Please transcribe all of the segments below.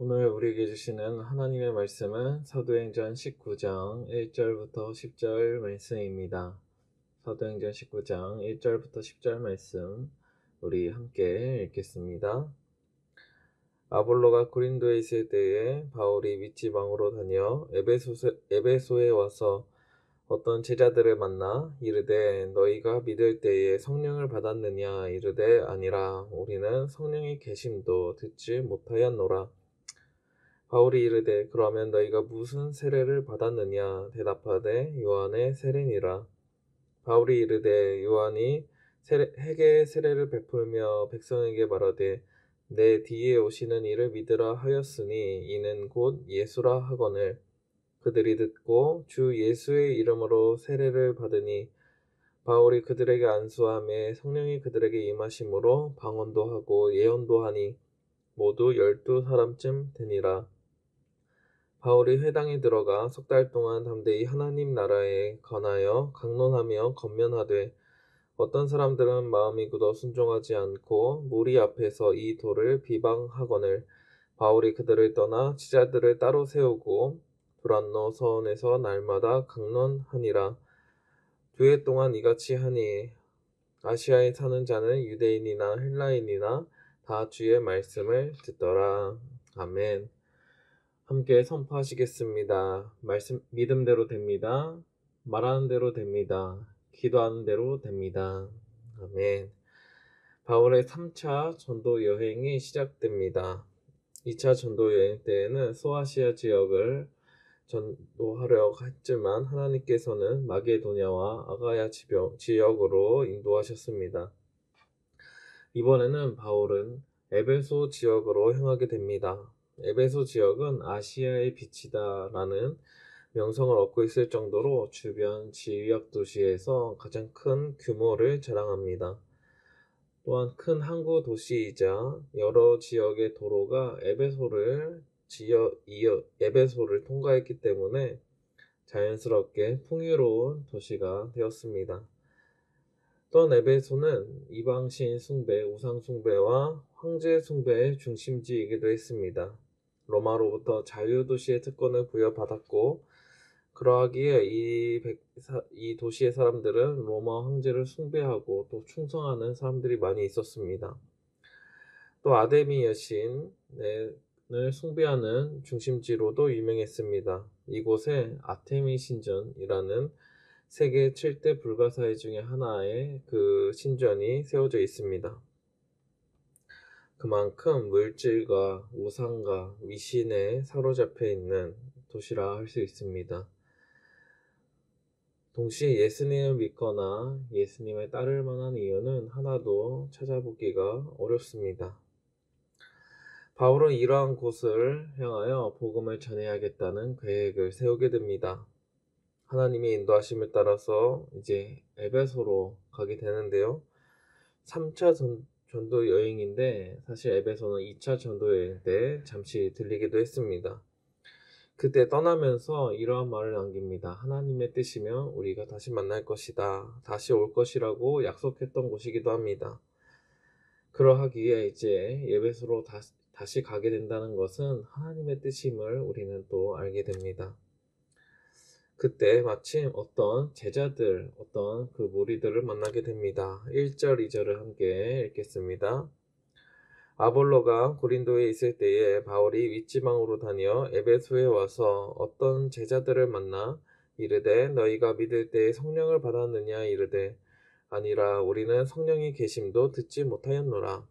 오늘 우리에게 주시는 하나님의 말씀은 사도행전 19장 1절부터 10절 말씀입니다. 사도행전 19장 1절부터 10절 말씀 우리 함께 읽겠습니다. 아볼로가 고린도에 있을 때에 바울이 윗지방으로 다녀 에베소에 와서 어떤 제자들을 만나 이르되 너희가 믿을 때에 성령을 받았느냐 이르되 아니라 우리는 성령의 계심도 듣지 못하였노라. 바울이 이르되 그러면 너희가 무슨 세례를 받았느냐 대답하되 요한의 세례니라. 바울이 이르되 요한이 회개의 세례를 베풀며 백성에게 말하되 내 뒤에 오시는 이를 믿으라 하였으니 이는 곧 예수라 하거늘. 그들이 듣고 주 예수의 이름으로 세례를 받으니 바울이 그들에게 안수하며 성령이 그들에게 임하심으로 방언도 하고 예언도 하니 모두 12사람쯤 되니라. 바울이 회당에 들어가 석 달 동안 담대히 하나님 나라에 관하여 강론하며 권면하되 어떤 사람들은 마음이 굳어 순종하지 않고 무리 앞에서 이 도를 비방하거늘. 바울이 그들을 떠나 지자들을 따로 세우고 두란노 서원에서 날마다 강론하니라. 2해 동안 이같이 하니 아시아에 사는 자는 유대인이나 헬라인이나 다 주의 말씀을 듣더라. 아멘. 함께 선포하시겠습니다. 말씀 믿음대로 됩니다. 말하는 대로 됩니다. 기도하는 대로 됩니다. 아멘. 바울의 3차 전도 여행이 시작됩니다. 2차 전도 여행 때에는 소아시아 지역을 전도하려 했지만 하나님께서는 마게도냐와 아가야 지역으로 인도하셨습니다. 이번에는 바울은 에베소 지역으로 향하게 됩니다. 에베소 지역은 아시아의 빛이다 라는 명성을 얻고 있을 정도로 주변 지역 도시에서 가장 큰 규모를 자랑합니다. 또한 큰 항구 도시이자 여러 지역의 도로가 에베소를 통과했기 때문에 자연스럽게 풍요로운 도시가 되었습니다. 또한 에베소는 이방신 숭배, 우상 숭배와 황제 숭배의 중심지이기도 했습니다. 로마로부터 자유도시의 특권을 부여받았고 그러하기에 이 도시의 사람들은 로마 황제를 숭배하고 또 충성하는 사람들이 많이 있었습니다. 또 아데미 여신을 숭배하는 중심지로도 유명했습니다. 이곳에 아테미 신전이라는 세계 7대 불가사의 중에 하나의 그 신전이 세워져 있습니다. 그만큼 물질과 우상과 미신에 사로잡혀 있는 도시라 할 수 있습니다. 동시에 예수님을 믿거나 예수님을 따를 만한 이유는 하나도 찾아보기가 어렵습니다. 바울은 이러한 곳을 향하여 복음을 전해야겠다는 계획을 세우게 됩니다. 하나님의 인도하심을 따라서 이제 에베소로 가게 되는데요. 3차 전도 여행인데 사실 에베소는 2차 전도 여행 때 잠시 들리기도 했습니다. 그때 떠나면서 이러한 말을 남깁니다. 하나님의 뜻이면 우리가 다시 만날 것이다. 다시 올 것이라고 약속했던 곳이기도 합니다. 그러하기에 이제 에베소로 다시 가게 된다는 것은 하나님의 뜻임을 우리는 또 알게 됩니다. 그때 마침 어떤 제자들, 어떤 그 무리들을 만나게 됩니다. 1절, 2절을 함께 읽겠습니다. 아볼로가 고린도에 있을 때에 바울이 윗지방으로 다녀 에베소에 와서 어떤 제자들을 만나 이르되 너희가 믿을 때에 성령을 받았느냐 이르되 아니라 우리는 성령의 계심도 듣지 못하였노라.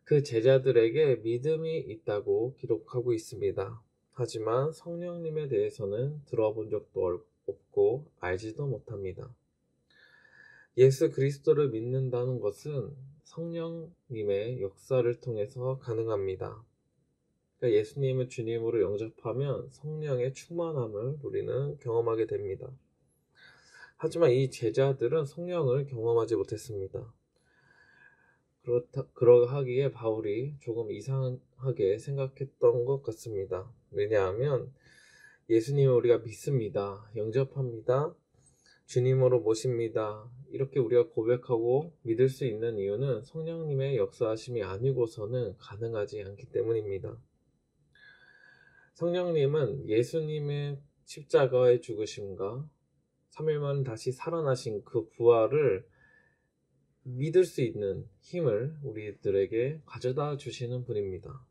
그 제자들에게 믿음이 있다고 기록하고 있습니다. 하지만 성령님에 대해서는 들어본 적도 없고 알지도 못합니다. 예수 그리스도를 믿는다는 것은 성령님의 역사를 통해서 가능합니다. 그러니까 예수님을 주님으로 영접하면 성령의 충만함을 우리는 경험하게 됩니다. 하지만 이 제자들은 성령을 경험하지 못했습니다. 그러하기에 바울이 조금 이상하게 생각했던 것 같습니다. 왜냐하면 예수님을 우리가 믿습니다. 영접합니다. 주님으로 모십니다. 이렇게 우리가 고백하고 믿을 수 있는 이유는 성령님의 역사하심이 아니고서는 가능하지 않기 때문입니다. 성령님은 예수님의 십자가의 죽으심과 3일 만에 다시 살아나신 그 부활을 믿을 수 있는 힘을 우리들에게 가져다 주시는 분입니다.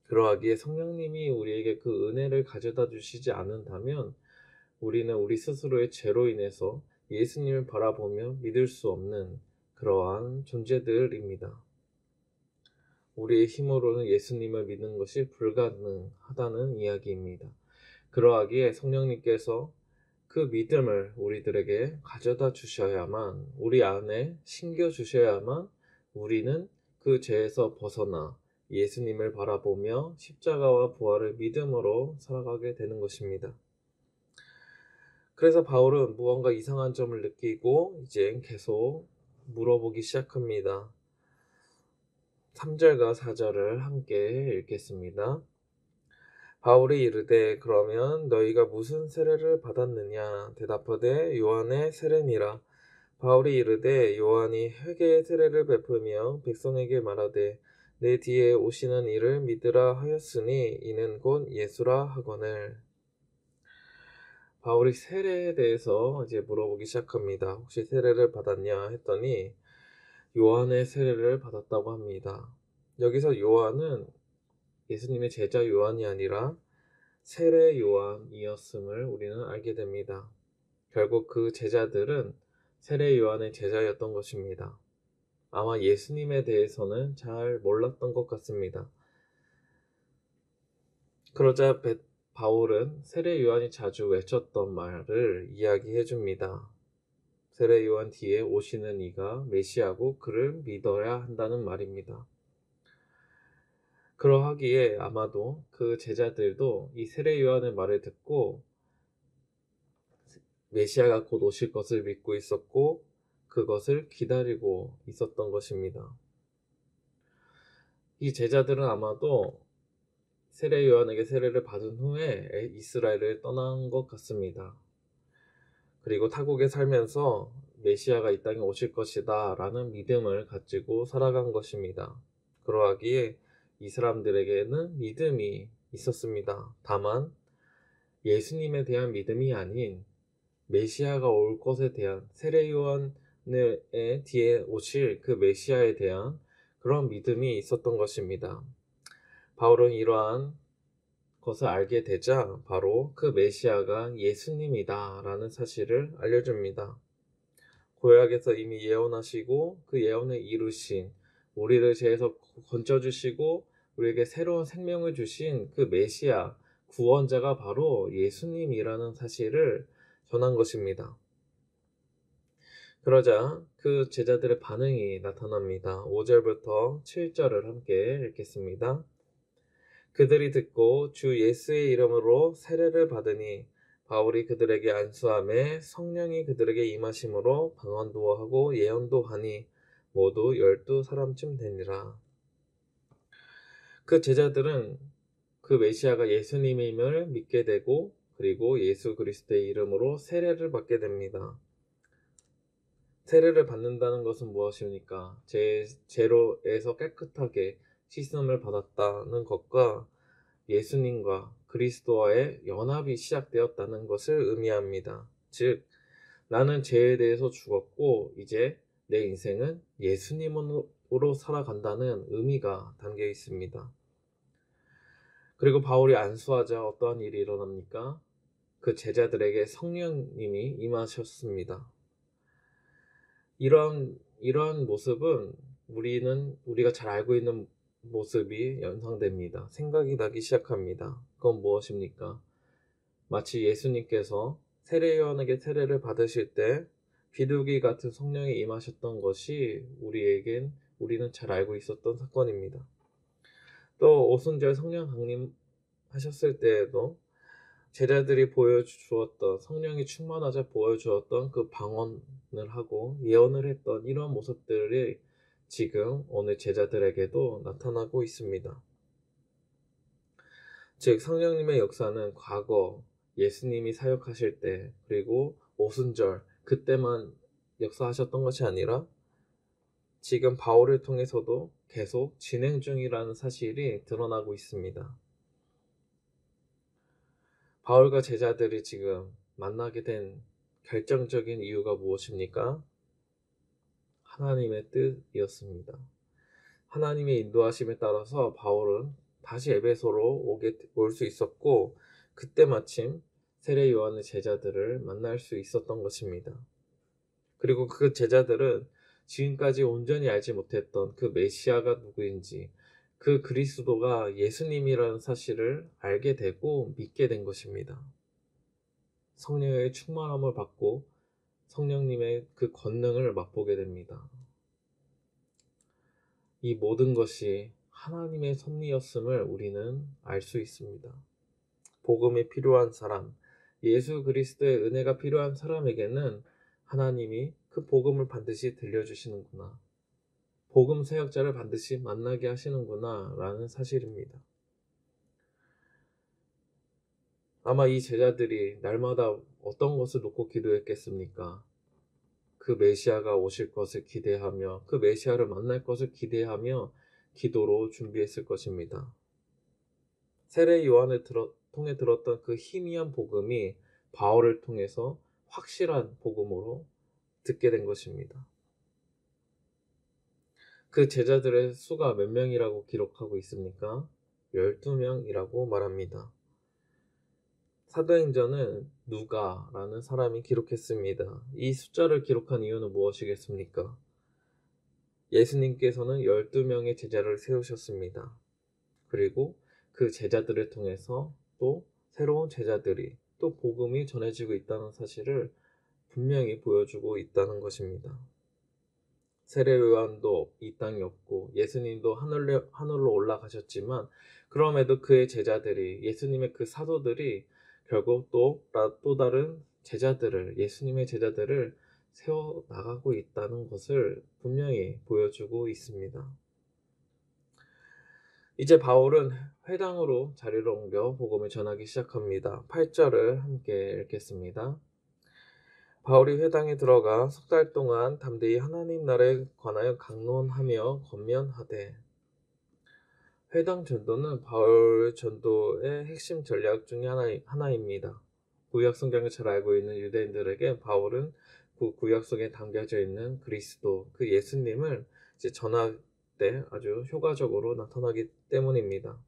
그러하기에 성령님이 우리에게 그 은혜를 가져다 주시지 않는다면 우리는 우리 스스로의 죄로 인해서 예수님을 바라보며 믿을 수 없는 그러한 존재들입니다. 우리의 힘으로는 예수님을 믿는 것이 불가능하다는 이야기입니다. 그러하기에 성령님께서 그 믿음을 우리들에게 가져다 주셔야만, 우리 안에 심겨 주셔야만 우리는 그 죄에서 벗어나 예수님을 바라보며 십자가와 부활을 믿음으로 살아가게 되는 것입니다. 그래서 바울은 무언가 이상한 점을 느끼고 이제 계속 물어보기 시작합니다. 3절과 4절을 함께 읽겠습니다. 바울이 이르되 그러면 너희가 무슨 세례를 받았느냐? 대답하되 요한의 세례니라. 바울이 이르되 요한이 회개의 세례를 베풀며 백성에게 말하되 내 뒤에 오시는 이를 믿으라 하였으니 이는 곧 예수라 하거늘. 바울이 세례에 대해서 이제 물어보기 시작합니다. 혹시 세례를 받았냐 했더니 요한의 세례를 받았다고 합니다. 여기서 요한은 예수님의 제자 요한이 아니라 세례 요한이었음을 우리는 알게 됩니다. 결국 그 제자들은 세례 요한의 제자였던 것입니다. 아마 예수님에 대해서는 잘 몰랐던 것 같습니다. 그러자 바울은 세례 요한이 자주 외쳤던 말을 이야기해 줍니다. 세례 요한 뒤에 오시는 이가 메시아고 그를 믿어야 한다는 말입니다. 그러하기에 아마도 그 제자들도 이 세례 요한의 말을 듣고 메시아가 곧 오실 것을 믿고 있었고 그것을 기다리고 있었던 것입니다. 이 제자들은 아마도 세례 요한에게 세례를 받은 후에 이스라엘을 떠난 것 같습니다. 그리고 타국에 살면서 메시아가 이 땅에 오실 것이다 라는 믿음을 가지고 살아간 것입니다. 그러하기에 이 사람들에게는 믿음이 있었습니다. 다만 예수님에 대한 믿음이 아닌 메시아가 올 것에 대한 세례 요한의 뒤에 오실 그 메시아에 대한 그런 믿음이 있었던 것입니다. 바울은 이러한 것을 알게 되자 바로 그 메시아가 예수님이다 라는 사실을 알려줍니다. 구약에서 이미 예언하시고 그 예언을 이루신 우리를 죄에서 건져주시고 우리에게 새로운 생명을 주신 그 메시아 구원자가 바로 예수님이라는 사실을 전한 것입니다. 그러자 그 제자들의 반응이 나타납니다. 5절부터 7절을 함께 읽겠습니다. 그들이 듣고 주 예수의 이름으로 세례를 받으니 바울이 그들에게 안수하매 성령이 그들에게 임하심으로 방언도 하고 예언도 하니 모두 12사람쯤 되니라. 그 제자들은 그 메시아가 예수님임을 믿게 되고 그리고 예수 그리스도의 이름으로 세례를 받게 됩니다. 세례를 받는다는 것은 무엇입니까? 죄로에서 깨끗하게 씻음을 받았다는 것과 예수님과 그리스도와의 연합이 시작되었다는 것을 의미합니다. 즉, 나는 죄에 대해서 죽었고 이제 내 인생은 예수님으로 살아간다는 의미가 담겨 있습니다. 그리고 바울이 안수하자 어떠한 일이 일어납니까? 그 제자들에게 성령님이 임하셨습니다. 이러한 모습은 우리가 잘 알고 있는 모습이 연상됩니다. 생각이 나기 시작합니다. 그건 무엇입니까? 마치 예수님께서 세례 요한에게 세례를 받으실 때 비둘기 같은 성령이 임하셨던 것이 우리는 잘 알고 있었던 사건입니다. 또 오순절 성령 강림하셨을 때에도 제자들이 보여주었던 성령이 충만하자 보여주었던 그 방언을 하고 예언을 했던 이런 모습들이 지금 오늘 제자들에게도 나타나고 있습니다. 즉 성령님의 역사는 과거 예수님이 사역하실 때 그리고 오순절 그때만 역사하셨던 것이 아니라 지금 바울을 통해서도 계속 진행 중이라는 사실이 드러나고 있습니다. 바울과 제자들이 지금 만나게 된 결정적인 이유가 무엇입니까? 하나님의 뜻이었습니다. 하나님의 인도하심에 따라서 바울은 다시 에베소로 올 수 있었고, 그때 마침 세례 요한의 제자들을 만날 수 있었던 것입니다. 그리고 그 제자들은 지금까지 온전히 알지 못했던 그 메시아가 누구인지, 그 그리스도가 예수님이라는 사실을 알게 되고 믿게 된 것입니다. 성령의 충만함을 받고 성령님의 그 권능을 맛보게 됩니다. 이 모든 것이 하나님의 섭리였음을 우리는 알 수 있습니다. 복음이 필요한 사람, 예수 그리스도의 은혜가 필요한 사람에게는 하나님이 그 복음을 반드시 들려주시는구나, 복음 사역자를 반드시 만나게 하시는구나 라는 사실입니다. 아마 이 제자들이 날마다 어떤 것을 놓고 기도했겠습니까? 그 메시아가 오실 것을 기대하며 그 메시아를 만날 것을 기대하며 기도로 준비했을 것입니다. 세례 요한을 통해 들었던 그 희미한 복음이 바울을 통해서 확실한 복음으로 듣게 된 것입니다. 그 제자들의 수가 몇 명이라고 기록하고 있습니까? 12명이라고 말합니다. 사도행전은 누가라는 사람이 기록했습니다. 이 숫자를 기록한 이유는 무엇이겠습니까? 예수님께서는 12명의 제자를 세우셨습니다. 그리고 그 제자들을 통해서 또 새로운 제자들이 또 복음이 전해지고 있다는 사실을 분명히 보여주고 있다는 것입니다. 세례 요한도 이 땅에 없고 예수님도 하늘로 올라가셨지만, 그럼에도 그의 제자들이, 예수님의 그 사도들이 결국 또 다른 제자들을, 예수님의 제자들을 세워 나가고 있다는 것을 분명히 보여주고 있습니다. 이제 바울은 회당으로 자리를 옮겨 복음을 전하기 시작합니다. 8절을 함께 읽겠습니다. 바울이 회당에 들어가 석 달 동안 담대히 하나님 나라에 관하여 강론하며 권면하되. 회당 전도는 바울 전도의 핵심 전략 중에 하나입니다. 구약 성경을 잘 알고 있는 유대인들에게 바울은 그 구약 속에 담겨져 있는 그리스도, 그 예수님을 이제 전할 때 아주 효과적으로 나타나기 때문입니다.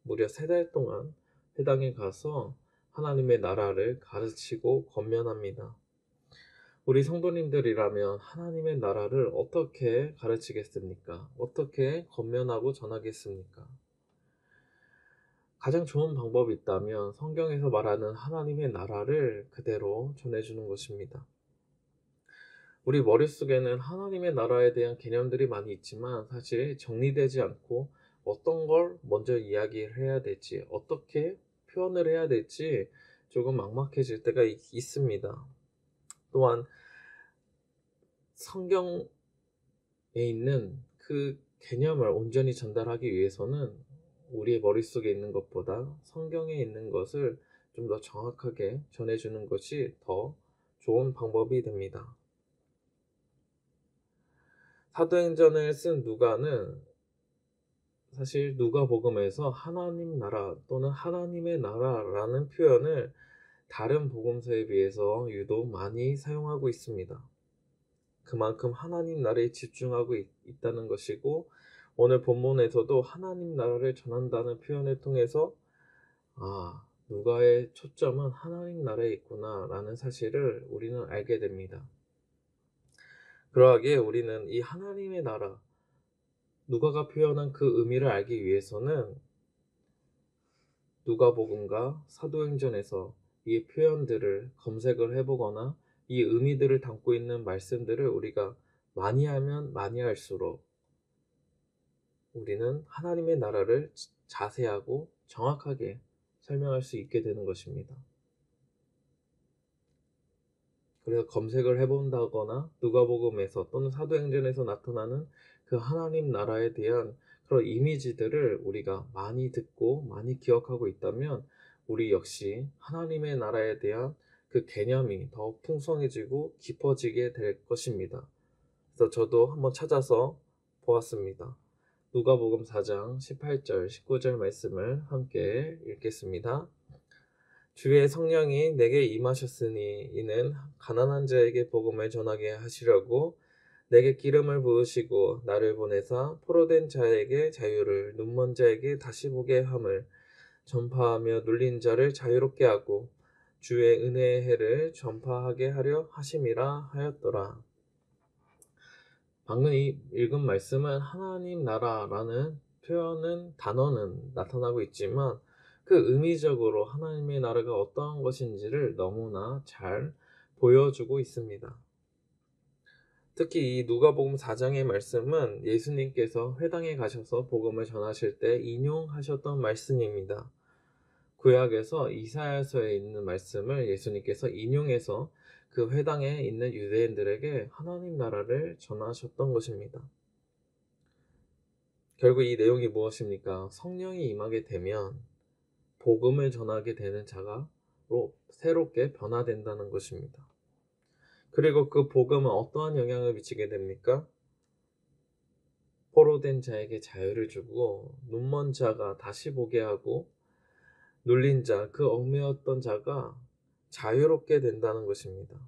무려 3달 동안 회당에 가서 하나님의 나라를 가르치고 권면합니다. 우리 성도님들이라면 하나님의 나라를 어떻게 가르치겠습니까? 어떻게 권면하고 전하겠습니까? 가장 좋은 방법이 있다면 성경에서 말하는 하나님의 나라를 그대로 전해주는 것입니다. 우리 머릿속에는 하나님의 나라에 대한 개념들이 많이 있지만 사실 정리되지 않고 어떤 걸 먼저 이야기를 해야 될지, 어떻게 표현을 해야 될지 조금 막막해질 때가 있습니다. 또한 성경에 있는 그 개념을 온전히 전달하기 위해서는 우리의 머릿속에 있는 것보다 성경에 있는 것을 좀 더 정확하게 전해주는 것이 더 좋은 방법이 됩니다. 사도행전을 쓴 누가는 사실 누가복음에서 하나님 나라 또는 하나님의 나라라는 표현을 다른 복음서에 비해서 유독 많이 사용하고 있습니다. 그만큼 하나님 나라에 집중하고 있다는 것이고, 오늘 본문에서도 하나님 나라를 전한다는 표현을 통해서 누가의 초점은 하나님 나라에 있구나 라는 사실을 우리는 알게 됩니다. 그러하기에 우리는 이 하나님의 나라, 누가가 표현한 그 의미를 알기 위해서는 누가복음과 사도행전에서 이 표현들을 검색을 해보거나 이 의미들을 담고 있는 말씀들을 우리가 많이 하면 많이 할수록 우리는 하나님의 나라를 자세하고 정확하게 설명할 수 있게 되는 것입니다. 그래서 검색을 해본다거나 누가복음에서 또는 사도행전에서 나타나는 그 하나님 나라에 대한 그런 이미지들을 우리가 많이 듣고 많이 기억하고 있다면 우리 역시 하나님의 나라에 대한 그 개념이 더 풍성해지고 깊어지게 될 것입니다. 그래서 저도 한번 찾아서 보았습니다. 누가복음 4장 18절 19절 말씀을 함께 읽겠습니다. 주의 성령이 내게 임하셨으니 이는 가난한 자에게 복음을 전하게 하시려고 내게 기름을 부으시고 나를 보내사 포로된 자에게 자유를 눈먼 자에게 다시 보게 함을 전파하며 눌린 자를 자유롭게 하고 주의 은혜의 해를 전파하게 하려 하심이라 하였더라. 방금 이 읽은 말씀은 하나님 나라라는 단어는 나타나고 있지만 그 의미적으로 하나님의 나라가 어떠한 것인지를 너무나 잘 보여주고 있습니다. 특히 이 누가복음 4장의 말씀은 예수님께서 회당에 가셔서 복음을 전하실 때 인용하셨던 말씀입니다. 구약에서 이사야서에 있는 말씀을 예수님께서 인용해서 그 회당에 있는 유대인들에게 하나님 나라를 전하셨던 것입니다. 결국 이 내용이 무엇입니까? 성령이 임하게 되면 복음을 전하게 되는 자가 새롭게 변화된다는 것입니다. 그리고 그 복음은 어떠한 영향을 미치게 됩니까? 포로된 자에게 자유를 주고 눈먼 자가 다시 보게 하고 눌린 자, 그 얽매였던 자가 자유롭게 된다는 것입니다.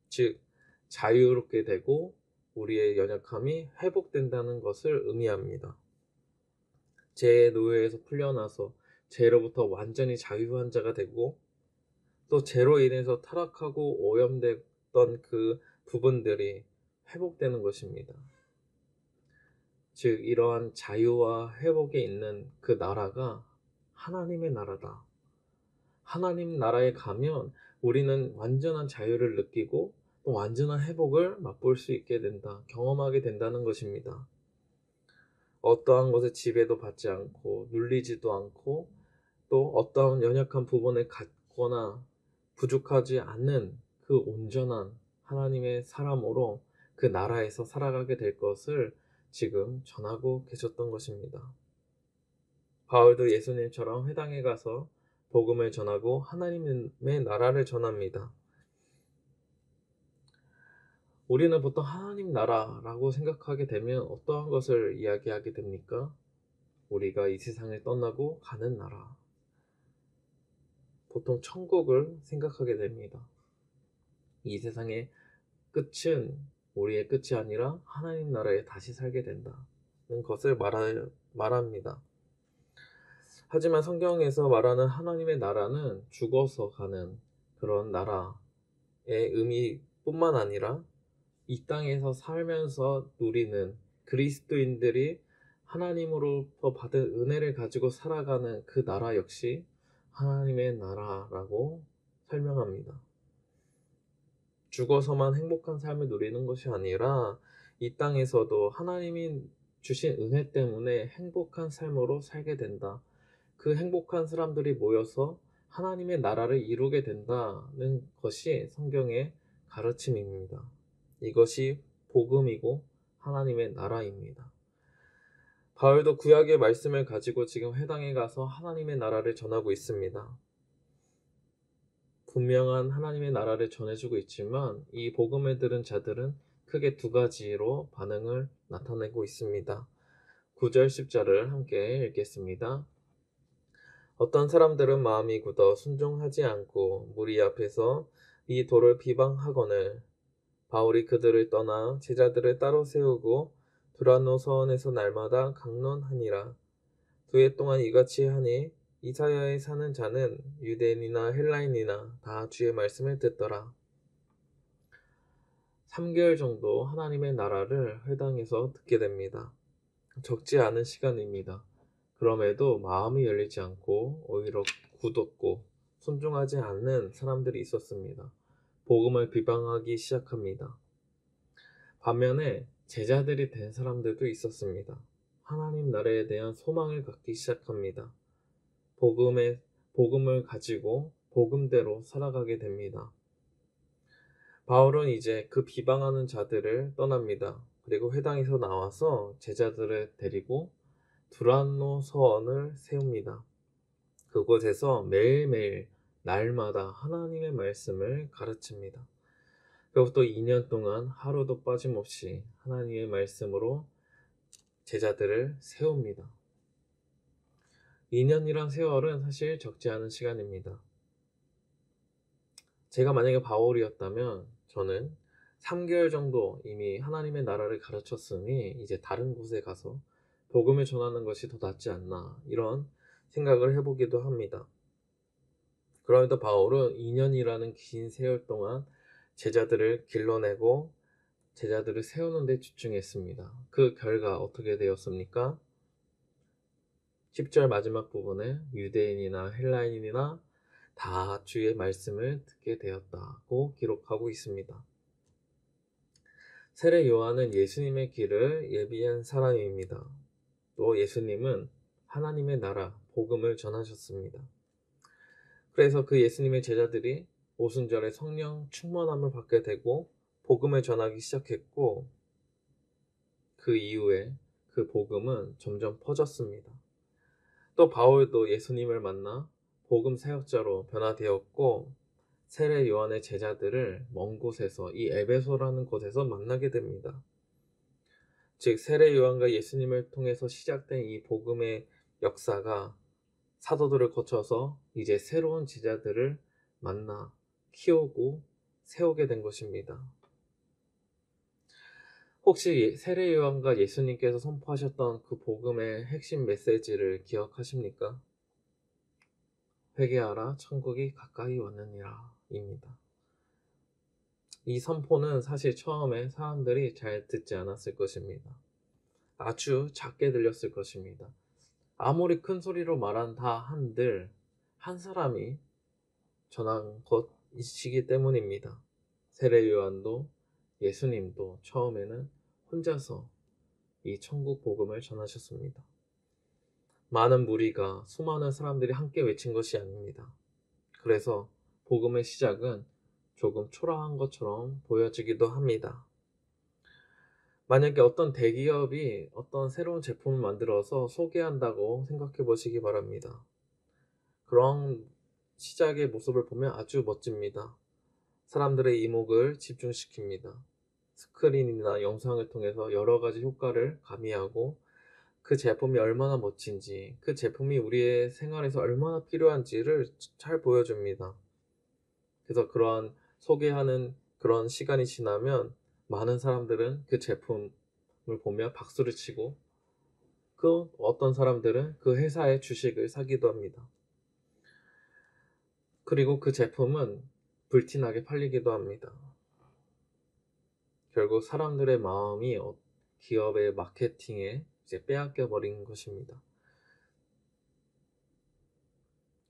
즉, 자유롭게 되고 우리의 연약함이 회복된다는 것을 의미합니다. 죄의 노예에서 풀려나서 죄로부터 완전히 자유한 자가 되고 또 죄로 인해서 타락하고 오염됐던 그 부분들이 회복되는 것입니다. 즉, 이러한 자유와 회복에 있는 그 나라가 하나님의 나라다. 하나님 나라에 가면 우리는 완전한 자유를 느끼고 또 완전한 회복을 맛볼 수 있게 된다. 경험하게 된다는 것입니다. 어떠한 것에 지배도 받지 않고 눌리지도 않고 또 어떠한 연약한 부분을 갖거나 부족하지 않는 그 온전한 하나님의 사람으로 그 나라에서 살아가게 될 것을 지금 전하고 계셨던 것입니다. 바울도 예수님처럼 회당에 가서 복음을 전하고 하나님의 나라를 전합니다. 우리는 보통 하나님 나라라고 생각하게 되면 어떠한 것을 이야기하게 됩니까? 우리가 이 세상을 떠나고 가는 나라. 보통 천국을 생각하게 됩니다. 이 세상의 끝은 우리의 끝이 아니라 하나님 나라에 다시 살게 된다는 것을 말합니다. 하지만 성경에서 말하는 하나님의 나라는 죽어서 가는 그런 나라의 의미뿐만 아니라 이 땅에서 살면서 누리는 그리스도인들이 하나님으로부터 받은 은혜를 가지고 살아가는 그 나라 역시 하나님의 나라라고 설명합니다. 죽어서만 행복한 삶을 누리는 것이 아니라 이 땅에서도 하나님이 주신 은혜 때문에 행복한 삶으로 살게 된다. 그 행복한 사람들이 모여서 하나님의 나라를 이루게 된다는 것이 성경의 가르침입니다. 이것이 복음이고 하나님의 나라입니다. 바울도 구약의 말씀을 가지고 지금 회당에 가서 하나님의 나라를 전하고 있습니다. 분명한 하나님의 나라를 전해주고 있지만 이 복음을 들은 자들은 크게 두 가지로 반응을 나타내고 있습니다. 9절 10절을 함께 읽겠습니다. 어떤 사람들은 마음이 굳어 순종하지 않고 무리 앞에서 이 도를 비방하거늘 바울이 그들을 떠나 제자들을 따로 세우고 두란노 서원에서 날마다 강론하니라. 2해 동안 이같이 하니 이사야에 사는 자는 유대인이나 헬라인이나 다 주의 말씀을 듣더라. 3개월 정도 하나님의 나라를 회당에서 듣게 됩니다. 적지 않은 시간입니다. 그럼에도 마음이 열리지 않고 오히려 굳었고 순종하지 않는 사람들이 있었습니다. 복음을 비방하기 시작합니다. 반면에 제자들이 된 사람들도 있었습니다. 하나님 나라에 대한 소망을 갖기 시작합니다. 복음을 가지고 복음대로 살아가게 됩니다. 바울은 이제 그 비방하는 자들을 떠납니다. 그리고 회당에서 나와서 제자들을 데리고 두란노 서원을 세웁니다. 그곳에서 매일매일 날마다 하나님의 말씀을 가르칩니다. 그로부터 2년 동안 하루도 빠짐없이 하나님의 말씀으로 제자들을 세웁니다. 2년이란 세월은 사실 적지 않은 시간입니다. 제가 만약에 바울이었다면 저는 3개월 정도 이미 하나님의 나라를 가르쳤으니 이제 다른 곳에 가서 복음을 전하는 것이 더 낫지 않나, 이런 생각을 해보기도 합니다. 그럼에도 바울은 2년이라는 긴 세월 동안 제자들을 길러내고 제자들을 세우는 데 집중했습니다. 그 결과 어떻게 되었습니까? 10절 마지막 부분에 유대인이나 헬라인이나 다 주의 말씀을 듣게 되었다고 기록하고 있습니다. 세례 요한은 예수님의 길을 예비한 사람입니다. 또 예수님은 하나님의 나라, 복음을 전하셨습니다. 그래서 그 예수님의 제자들이 오순절에 성령 충만함을 받게 되고 복음을 전하기 시작했고, 그 이후에 그 복음은 점점 퍼졌습니다. 또 바울도 예수님을 만나 복음 사역자로 변화되었고, 세례 요한의 제자들을 먼 곳에서, 이 에베소라는 곳에서 만나게 됩니다. 즉 세례 요한과 예수님을 통해서 시작된 이 복음의 역사가 사도들을 거쳐서 이제 새로운 제자들을 만나 키우고 세우게 된 것입니다. 혹시 세례 요한과 예수님께서 선포하셨던 그 복음의 핵심 메시지를 기억하십니까? 회개하라, 천국이 가까이 왔느니라 입니다. 이 선포는 사실 처음에 사람들이 잘 듣지 않았을 것입니다. 아주 작게 들렸을 것입니다. 아무리 큰 소리로 말한다 한들 한 사람이 전한 것이기 때문입니다. 세례 요한도 예수님도 처음에는 혼자서 이 천국 복음을 전하셨습니다. 많은 무리가, 수많은 사람들이 함께 외친 것이 아닙니다. 그래서 복음의 시작은 조금 초라한 것처럼 보여지기도 합니다. 만약에 어떤 대기업이 어떤 새로운 제품을 만들어서 소개한다고 생각해 보시기 바랍니다. 그런 시작의 모습을 보면 아주 멋집니다. 사람들의 이목을 집중시킵니다. 스크린이나 영상을 통해서 여러 가지 효과를 가미하고 그 제품이 얼마나 멋진지, 그 제품이 우리의 생활에서 얼마나 필요한지를 잘 보여줍니다. 그래서 그러한 소개하는 그런 시간이 지나면 많은 사람들은 그 제품을 보며 박수를 치고, 그 어떤 사람들은 그 회사의 주식을 사기도 합니다. 그리고 그 제품은 불티나게 팔리기도 합니다. 결국 사람들의 마음이 기업의 마케팅에 이제 빼앗겨 버린 것입니다.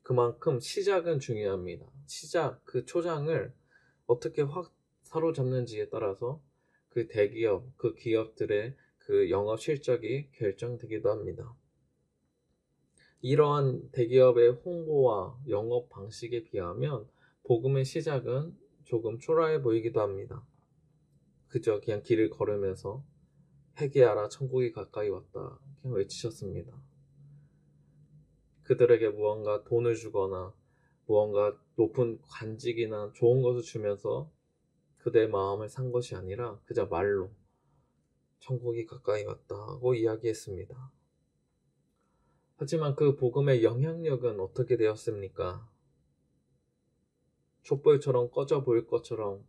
그만큼 시작은 중요합니다. 시작, 그 초장을 어떻게 확 사로잡는지에 따라서 그 대기업, 그 기업들의 그 영업 실적이 결정되기도 합니다. 이러한 대기업의 홍보와 영업 방식에 비하면 복음의 시작은 조금 초라해 보이기도 합니다. 그저 그냥 길을 걸으면서 회개하라, 천국이 가까이 왔다 그냥 외치셨습니다. 그들에게 무언가 돈을 주거나 무언가 높은 관직이나 좋은 것을 주면서 그들의 마음을 산 것이 아니라 그저 말로 천국이 가까이 왔다고 이야기했습니다. 하지만 그 복음의 영향력은 어떻게 되었습니까? 촛불처럼 꺼져 보일 것처럼,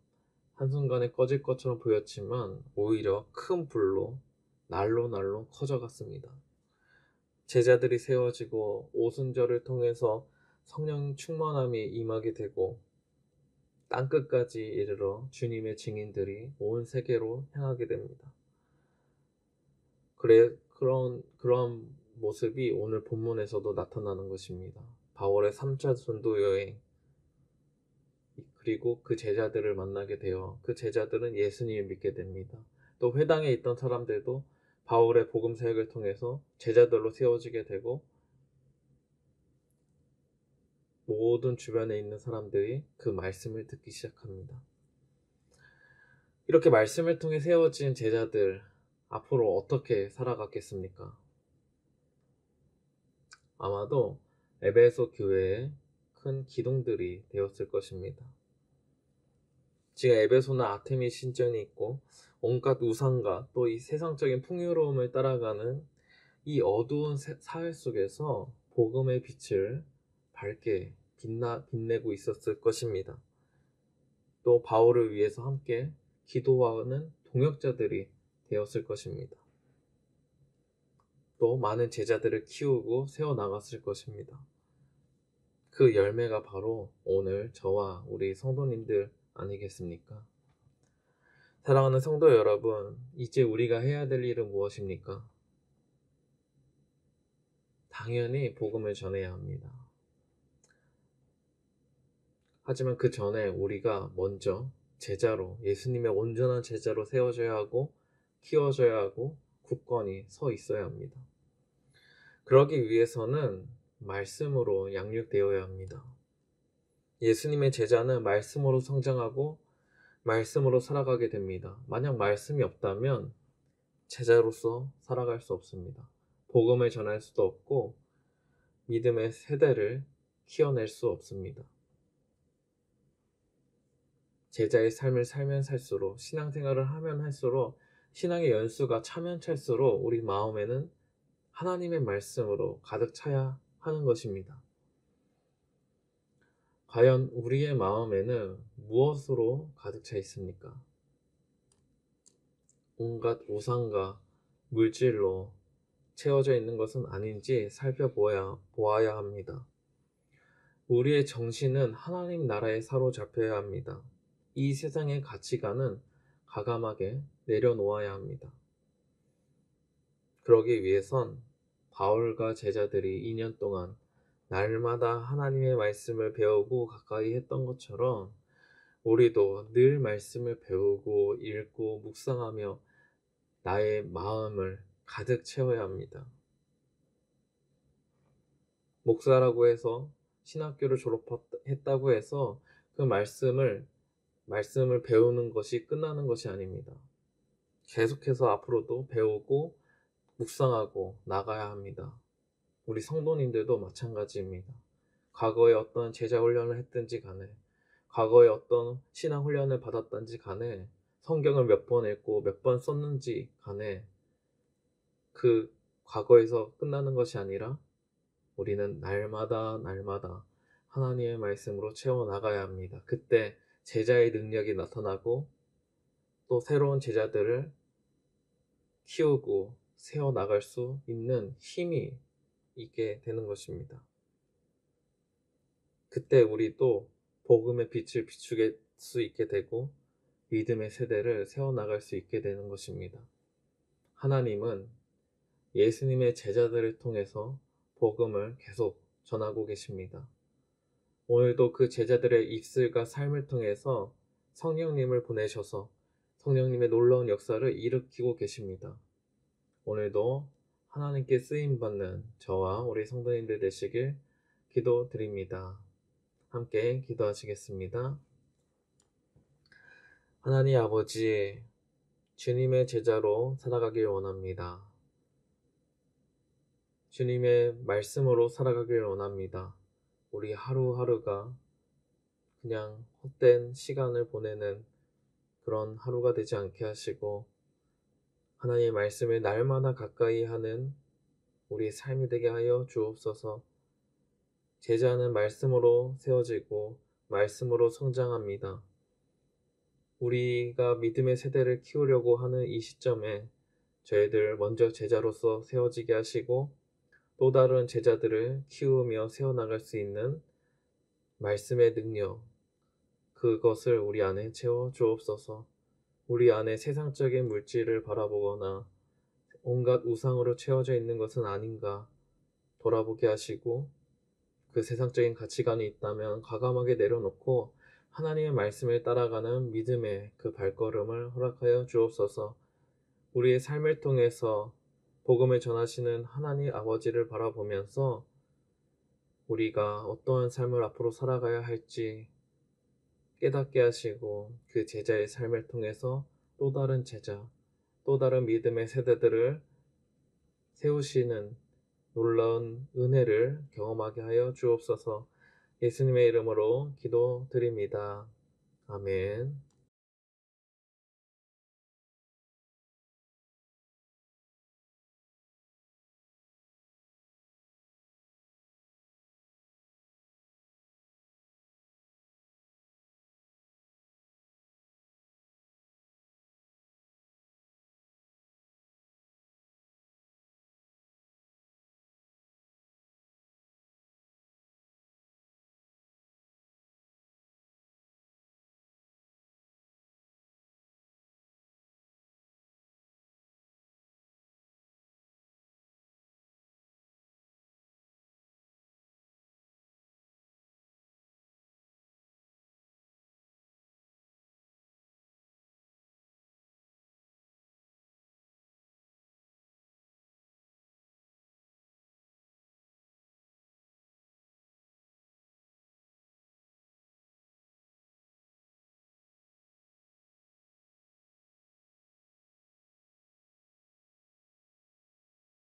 한순간에 꺼질 것처럼 보였지만 오히려 큰 불로 날로 커져갔습니다. 제자들이 세워지고 오순절을 통해서 성령 충만함이 임하게 되고 땅끝까지 이르러 주님의 증인들이 온 세계로 향하게 됩니다. 그런 모습이 오늘 본문에서도 나타나는 것입니다. 바울의 3차 전도 여행, 그리고 그 제자들을 만나게 되어 그 제자들은 예수님을 믿게 됩니다. 또 회당에 있던 사람들도 바울의 복음 사역을 통해서 제자들로 세워지게 되고 모든 주변에 있는 사람들이 그 말씀을 듣기 시작합니다. 이렇게 말씀을 통해 세워진 제자들, 앞으로 어떻게 살아갔겠습니까? 아마도 에베소 교회의 큰 기둥들이 되었을 것입니다. 지금 에베소는 아테미 신전이 있고 온갖 우상과 또 이 세상적인 풍요로움을 따라가는 이 어두운 사회 속에서 복음의 빛을 밝게 빛내고 있었을 것입니다. 또 바울을 위해서 함께 기도하는 동역자들이 되었을 것입니다. 또 많은 제자들을 키우고 세워나갔을 것입니다. 그 열매가 바로 오늘 저와 우리 성도님들 아니겠습니까? 사랑하는 성도 여러분, 이제 우리가 해야 될 일은 무엇입니까? 당연히 복음을 전해야 합니다. 하지만 그 전에 우리가 먼저 제자로, 예수님의 온전한 제자로 세워져야 하고 키워져야 하고 굳건히 서 있어야 합니다. 그러기 위해서는 말씀으로 양육되어야 합니다. 예수님의 제자는 말씀으로 성장하고 말씀으로 살아가게 됩니다. 만약 말씀이 없다면 제자로서 살아갈 수 없습니다. 복음을 전할 수도 없고 믿음의 세대를 키워낼 수 없습니다. 제자의 삶을 살면 살수록, 신앙생활을 하면 할수록, 신앙의 연수가 차면 찰수록 우리 마음에는 하나님의 말씀으로 가득 차야 하는 것입니다. 과연 우리의 마음에는 무엇으로 가득 차 있습니까? 온갖 우상과 물질로 채워져 있는 것은 아닌지 살펴보아야 합니다. 우리의 정신은 하나님 나라에 사로잡혀야 합니다. 이 세상의 가치관은 과감하게 내려놓아야 합니다. 그러기 위해선 바울과 제자들이 2년 동안 날마다 하나님의 말씀을 배우고 가까이 했던 것처럼 우리도 늘 말씀을 배우고 읽고 묵상하며 나의 마음을 가득 채워야 합니다. 목사라고 해서 신학교를 졸업했다고 해서 그 말씀을 배우는 것이 끝나는 것이 아닙니다. 계속해서 앞으로도 배우고 묵상하고 나가야 합니다. 우리 성도님들도 마찬가지입니다. 과거에 어떤 제자 훈련을 했든지 간에, 과거에 어떤 신앙 훈련을 받았든지 간에, 성경을 몇 번 읽고 몇 번 썼는지 간에 그 과거에서 끝나는 것이 아니라 우리는 날마다 하나님의 말씀으로 채워나가야 합니다. 그때 제자의 능력이 나타나고 또 새로운 제자들을 키우고 세워나갈 수 있는 힘이 있게 되는 것입니다. 그때 우리도 복음의 빛을 비추게 수 있게 되고 믿음의 세대를 세워나갈 수 있게 되는 것입니다. 하나님은 예수님의 제자들을 통해서 복음을 계속 전하고 계십니다. 오늘도 그 제자들의 입술과 삶을 통해서 성령님을 보내셔서 성령님의 놀라운 역사를 일으키고 계십니다. 오늘도 하나님께 쓰임받는 저와 우리 성도님들 되시길 기도드립니다. 함께 기도하시겠습니다. 하나님 아버지, 주님의 제자로 살아가길 원합니다. 주님의 말씀으로 살아가길 원합니다. 우리 하루하루가 그냥 헛된 시간을 보내는 그런 하루가 되지 않게 하시고 하나님의 말씀을 날마다 가까이 하는 우리 삶이 되게 하여 주옵소서. 제자는 말씀으로 세워지고 말씀으로 성장합니다. 우리가 믿음의 세대를 키우려고 하는 이 시점에 저희들 먼저 제자로서 세워지게 하시고 또 다른 제자들을 키우며 세워나갈 수 있는 말씀의 능력, 그것을 우리 안에 채워 주옵소서. 우리 안에 세상적인 물질을 바라보거나 온갖 우상으로 채워져 있는 것은 아닌가 돌아보게 하시고 그 세상적인 가치관이 있다면 과감하게 내려놓고 하나님의 말씀을 따라가는 믿음의 그 발걸음을 허락하여 주옵소서. 우리의 삶을 통해서 복음을 전하시는 하나님 아버지를 바라보면서 우리가 어떠한 삶을 앞으로 살아가야 할지 깨닫게 하시고 그 제자의 삶을 통해서 또 다른 제자, 또 다른 믿음의 세대들을 세우시는 놀라운 은혜를 경험하게 하여 주옵소서. 예수님의 이름으로 기도드립니다. 아멘.